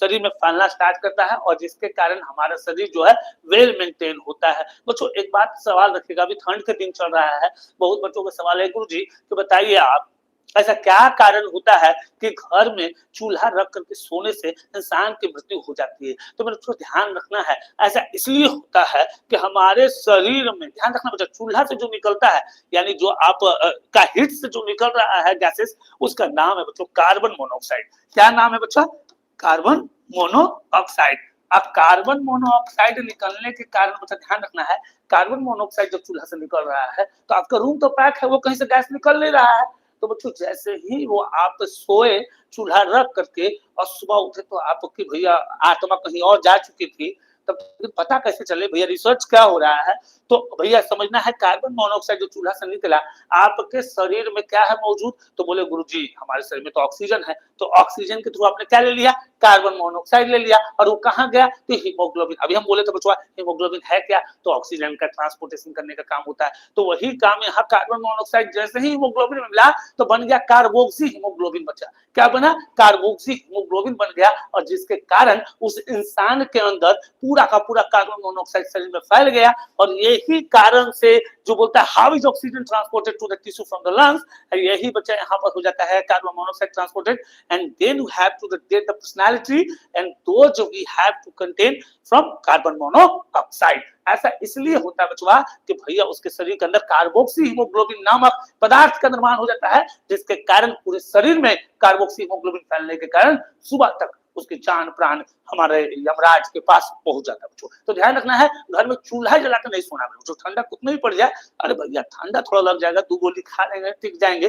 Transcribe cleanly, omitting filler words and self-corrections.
शरीर में फैलना स्टार्ट करता है और जिसके कारण हमारा शरीर जो है वेल मेंटेन होता है। बच्चों एक बात सवाल रखिएगा, अभी ठंड के दिन चल रहा है, बहुत बच्चों का सवाल है गुरुजी तो बताइए आप ऐसा क्या कारण होता है कि घर में चूल्हा रख करके सोने से इंसान की मृत्यु हो जाती है? तो मेरे को ध्यान रखना है, ऐसा इसलिए होता है कि हमारे शरीर में ध्यान रखना बच्चा चूल्हा से जो निकलता है यानी जो आप का हीट से जो निकल रहा है गैसेस उसका नाम है बच्चों कार्बन मोनोऑक्साइड। क्या नाम है बच्चा? Carbon monoxide. अब कार्बन मोनोऑक्साइड निकलने के कारण बच्चा ध्यान रखना है, कार्बन मोनोऑक्साइड जब चूल्हा से निकल रहा है तो आपका रूम तो पैक है, वो कहीं से गैस निकल नहीं रहा है। तो बच्चों जैसे ही वो आप सोए चूल्हा रख करके और सुबह उठे तो आपकी भैया आत्मा कहीं और जा चुकी थी, तब पता कैसे चले भैया? रिसर्च क्या हो रहा है? तो भैया समझना है कार्बन मोनोऑक्साइड जो चूल्हा से निकला आपके शरीर में क्या है मौजूद? तो बोले गुरुजी हमारे शरीर में तो ऑक्सीजन है, तो ऑक्सीजन के थ्रू आपने क्या ले लिया? कार्बन मोनोऑक्साइड ले लिया और वो कहाँ गया? तो हीमोग्लोबिन। अभी हम बोले तो बचवा हीमोग्लोबिन है क्या? तो ऑक्सीजन का ट्रांसपोर्टेशन करने का काम होता है, तो वही काम यहाँ कार्बन मोनोऑक्साइड जैसे ही हीमोग्लोबिन में मिला तो बन गया कार्बोक्सी हीमोग्लोबिन। बचा क्या बना? कार्बोक्सी हीमोग्लोबिन बन गया और जिसके कारण उस इंसान के अंदर पूरा का पूरा कार्बन मोनोऑक्साइड शरीर में फैल गया और यही कारण से जो बोलता है how is oxygen transported to the tissue from the lungs, यही बच्चा यहाँ पर हो जाता है carbon monoxide transported and then you have to get the personality and those we have to contain from carbon monoxide. ऐसा इसलिए होता है बचवा कि भैया उसके शरीर के अंदर कार्बोक्सी हीमोग्लोबिन नामक पदार्थ का निर्माण हो जाता है जिसके कारण पूरे शरीर में कार्बोक्सी हीमोग्लोबिन फैलने के कारण सुबह तक उसकी जान प्राण हमारे यमराज के पास पहुंच जाता है बच्चों। तो ध्यान रखना है घर में चूल्हा जलाकर नहीं सोना बच्चों, ठंडा कितना भी पड़ जाए, अरे भैया ठंडा थोड़ा लग जाएगा, 2 गोली खा लेंगे टिक जाएंगे।